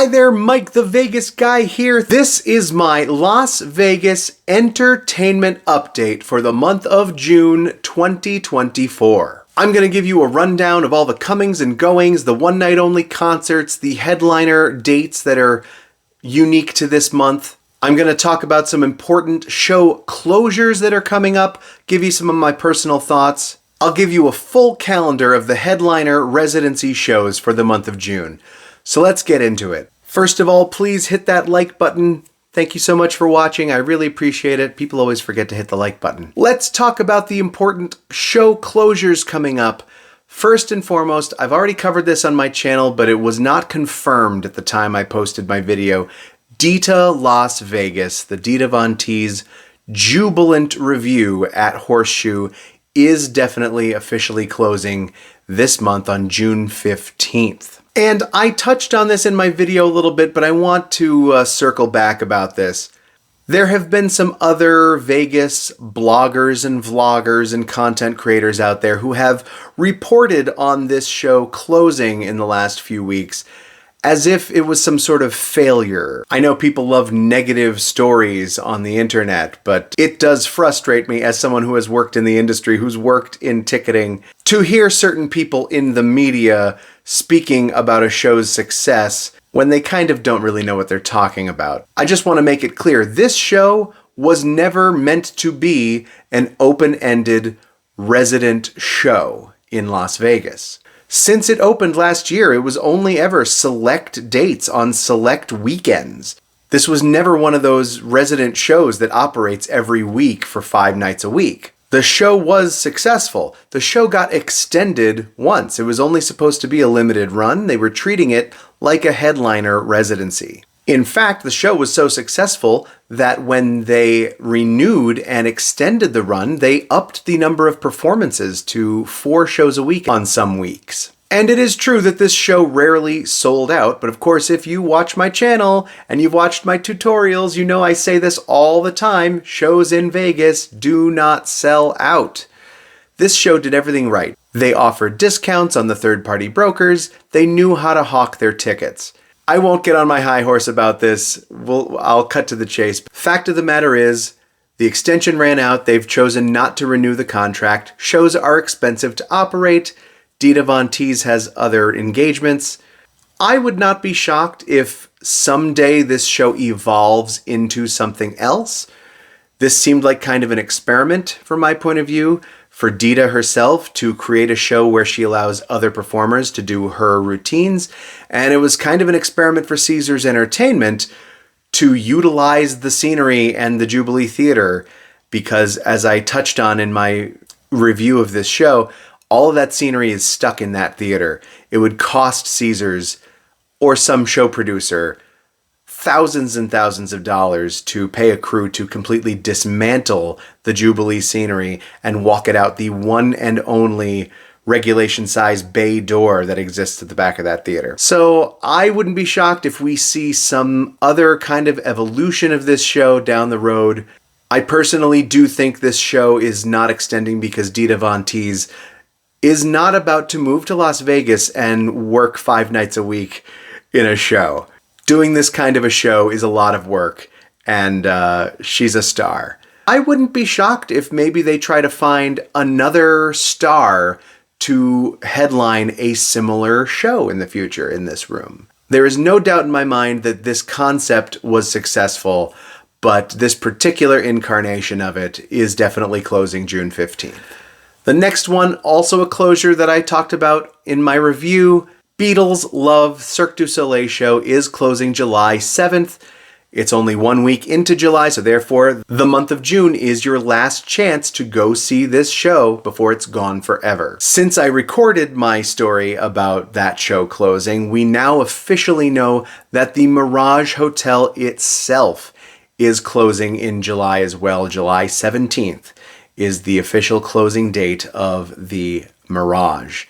Hi there, Mike the Vegas guy here. This is my Las Vegas entertainment update for the month of June 2024. I'm going to give you a rundown of all the comings and goings, the one-night only concerts, the headliner dates that are unique to this month. I'm going to talk about some important show closures that are coming up, give you some of my personal thoughts. I'll give you a full calendar of the headliner residency shows for the month of June. So let's get into it. First of all, please hit that like button. Thank you so much for watching. I really appreciate it. People always forget to hit the like button. Let's talk about the important show closures coming up. First and foremost, I've already covered this on my channel, but it was not confirmed at the time I posted my video. DITA Las Vegas, the Dita Von Teese jubilant review at Horseshoe, is definitely officially closing this month on June 15th. And I touched on this in my video a little bit, but I want to circle back about this. There have been some other Vegas bloggers and vloggers and content creators out there who have reported on this show closing in the last few weeks as if it was some sort of failure. I know people love negative stories on the internet, but it does frustrate me as someone who has worked in the industry, who's worked in ticketing, to hear certain people in the media speaking about a show's success when they kind of don't really know what they're talking about. I just want to make it clear, this show was never meant to be an open-ended resident show in Las Vegas. Since it opened last year, it was only ever select dates on select weekends. This was never one of those resident shows that operates every week for 5 nights a week. The show was successful. The show got extended once. It was only supposed to be a limited run. They were treating it like a headliner residency. In fact, the show was so successful that when they renewed and extended the run, they upped the number of performances to 4 shows a week on some weeks. And it is true that this show rarely sold out, but of course if you watch my channel and you've watched my tutorials, you know I say this all the time, shows in Vegas do not sell out. This show did everything right. They offered discounts on the third-party brokers, they knew how to hawk their tickets. I won't get on my high horse about this, I'll cut to the chase. Fact of the matter is, the extension ran out, they've chosen not to renew the contract, shows are expensive to operate, Dita Von Teese has other engagements. I would not be shocked if someday this show evolves into something else. This seemed like kind of an experiment from my point of view for Dita herself to create a show where she allows other performers to do her routines. And it was kind of an experiment for Caesars Entertainment to utilize the scenery and the Jubilee Theater because, as I touched on in my review of this show, all of that scenery is stuck in that theater. It would cost Caesars or some show producer thousands and thousands of dollars to pay a crew to completely dismantle the Jubilee scenery and walk it out the one and only regulation size bay door that exists at the back of that theater. So I wouldn't be shocked if we see some other kind of evolution of this show down the road. I personally do think this show is not extending because Dita Von Teese is not about to move to Las Vegas and work 5 nights a week in a show. Doing this kind of a show is a lot of work, and she's a star. I wouldn't be shocked if maybe they try to find another star to headline a similar show in the future in this room. There is no doubt in my mind that this concept was successful, but this particular incarnation of it is definitely closing June 15th. The next one, also a closure that I talked about in my review, Beatles Love Cirque du Soleil show is closing July 7th. It's only 1 week into July, so therefore the month of June is your last chance to go see this show before it's gone forever. Since I recorded my story about that show closing, we now officially know that the Mirage Hotel itself is closing in July as well. July 17th is the official closing date of the Mirage.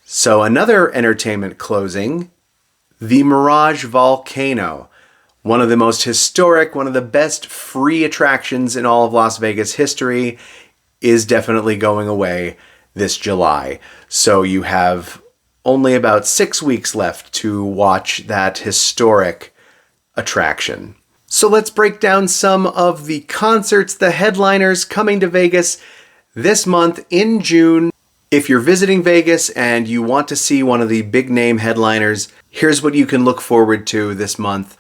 So another entertainment closing, the Mirage Volcano. One of the most historic, one of the best free attractions in all of Las Vegas history, is definitely going away this July. So you have only about 6 weeks left to watch that historic attraction. So let's break down some of the concerts, the headliners coming to Vegas this month in June. If you're visiting Vegas and you want to see one of the big name headliners, here's what you can look forward to this month.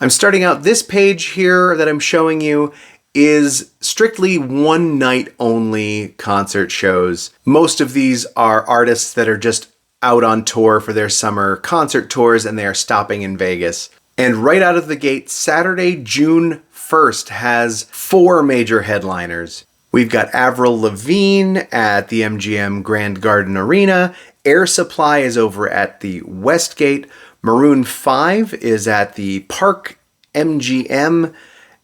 I'm starting out this page here that I'm showing you is strictly one night only concert shows. Most of these are artists that are just out on tour for their summer concert tours and they are stopping in Vegas. And right out of the gate, Saturday, June 1st has 4 major headliners. We've got Avril Lavigne at the MGM Grand Garden Arena. Air Supply is over at the Westgate. Maroon 5 is at the Park MGM.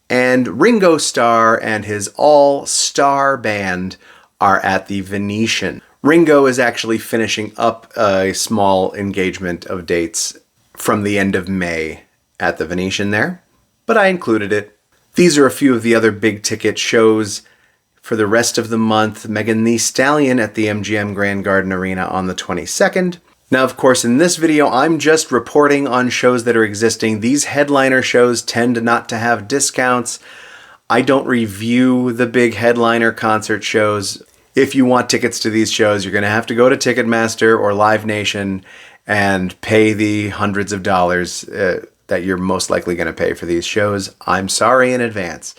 And Ringo Starr and his all-star band are at the Venetian. Ringo is actually finishing up a small engagement of dates from the end of May at the Venetian there, but I included it. These are a few of the other big ticket shows for the rest of the month. Megan Thee Stallion at the MGM Grand Garden Arena on the 22nd. Now, of course, in this video, I'm just reporting on shows that are existing. These headliner shows tend not to have discounts. I don't review the big headliner concert shows. If you want tickets to these shows, you're going to have to go to Ticketmaster or Live Nation and pay the hundreds of dollars that you're most likely going to pay for these shows. I'm sorry in advance.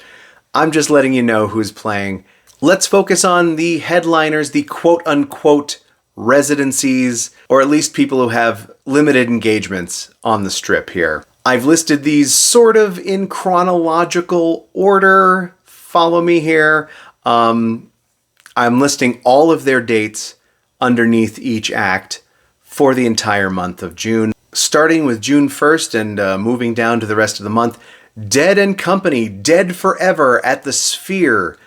I'm just letting you know who's playing. Let's focus on the headliners, the quote-unquote residencies, or at least people who have limited engagements on the strip here. I've listed these sort of in chronological order. Follow me here. I'm listing all of their dates underneath each act for the entire month of June. Starting with June 1st and moving down to the rest of the month, Dead & Company, Dead Forever at the Sphere.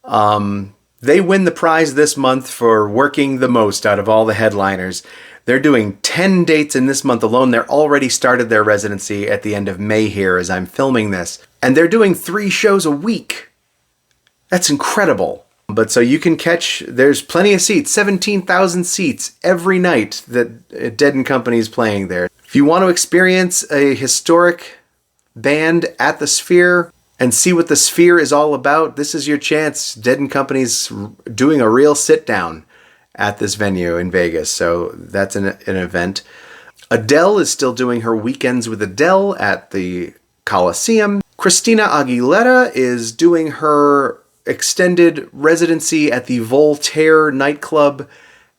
They win the prize this month for working the most out of all the headliners. They're doing 10 dates in this month alone. They're already started their residency at the end of May here as I'm filming this. And they're doing 3 shows a week. That's incredible. But so you can catch, there's plenty of seats, 17,000 seats every night that Dead & Company is playing there. If you want to experience a historic band at the Sphere and see what the Sphere is all about, this is your chance. Dead & Company's doing a real sit-down at this venue in Vegas, so that's an event. Adele is still doing her Weekends with Adele at the Coliseum. Christina Aguilera is doing her extended residency at the Voltaire nightclub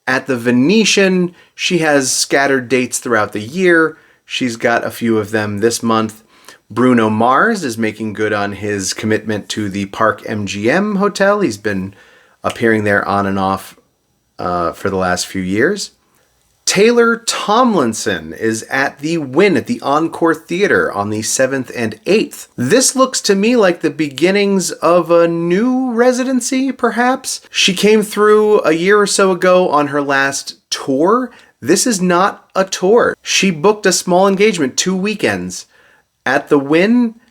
at the Venetian. She has scattered dates throughout the year. She's got a few of them this month. Bruno Mars is making good on his commitment to the Park MGM Hotel. He's been appearing there on and off for the last few years. Taylor Tomlinson is at the Wynn at the Encore Theater on the 7th and 8th. This looks to me like the beginnings of a new residency, perhaps. She came through a year or so ago on her last tour. This is not a tour. She booked a small engagement, 2 weekends at the Wynn,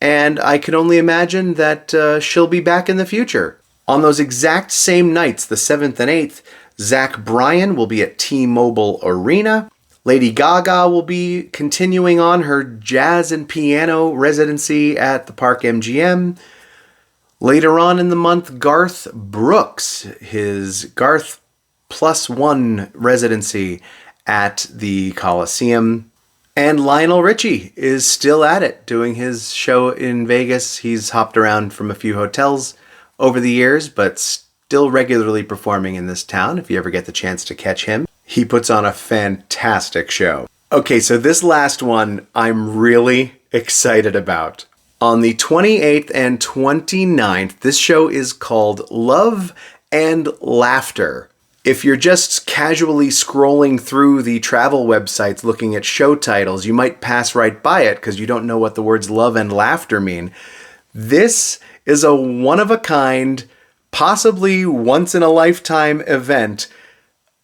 and I can only imagine that she'll be back in the future. On those exact same nights, the 7th and 8th, Zach Bryan will be at T-Mobile Arena. Lady Gaga will be continuing on her jazz and piano residency at the Park MGM. Later on in the month, Garth Brooks, his Garth +1 residency at the Coliseum. And Lionel Richie is still at it, doing his show in Vegas. He's hopped around from a few hotels over the years, but still regularly performing in this town if you ever get the chance to catch him. He puts on a fantastic show. Okay, so this last one I'm really excited about. On the 28th and 29th, this show is called Love and Laughter. If you're just casually scrolling through the travel websites looking at show titles, you might pass right by it because you don't know what the words love and laughter mean. This is a one-of-a-kind, possibly once-in-a-lifetime event,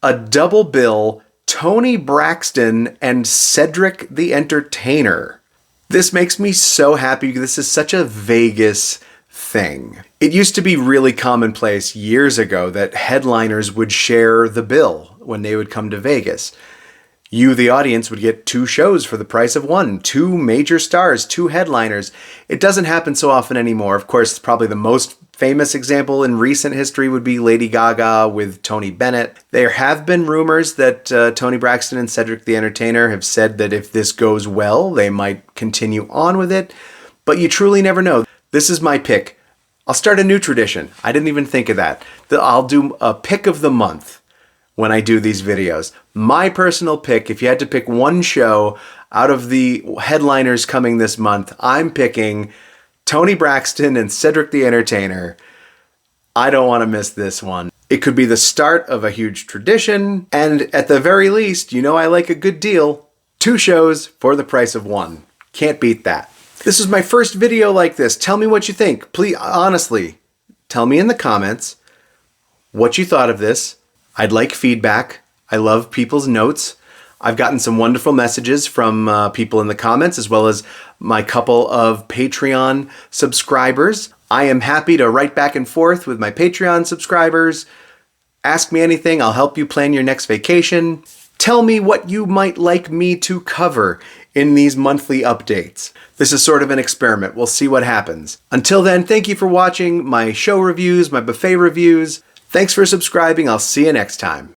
a double bill, Toni Braxton and Cedric the Entertainer. This makes me so happy because this is such a Vegas thing. It used to be really commonplace years ago that headliners would share the bill when they would come to Vegas. You, the audience, would get 2 shows for the price of 1, 2 major stars, 2 headliners. It doesn't happen so often anymore. Of course, probably the most famous example in recent history would be Lady Gaga with Tony Bennett. There have been rumors that Toni Braxton and Cedric the Entertainer have said that if this goes well, they might continue on with it, but you truly never know. This is my pick. I'll start a new tradition. I didn't even think of that. I'll do a pick of the month when I do these videos. My personal pick, if you had to pick one show out of the headliners coming this month, I'm picking Toni Braxton and Cedric the Entertainer. I don't want to miss this one. It could be the start of a huge tradition, and at the very least, you know I like a good deal. 2 shows for the price of 1. Can't beat that. This is my first video like this. Tell me what you think. Please, honestly, tell me in the comments what you thought of this. I'd like feedback. I love people's notes. I've gotten some wonderful messages from people in the comments, as well as my couple of Patreon subscribers. I am happy to write back and forth with my Patreon subscribers. Ask me anything. I'll help you plan your next vacation. Tell me what you might like me to cover in these monthly updates. This is sort of an experiment. We'll see what happens. Until then, thank you for watching my show reviews, my buffet reviews. Thanks for subscribing. I'll see you next time.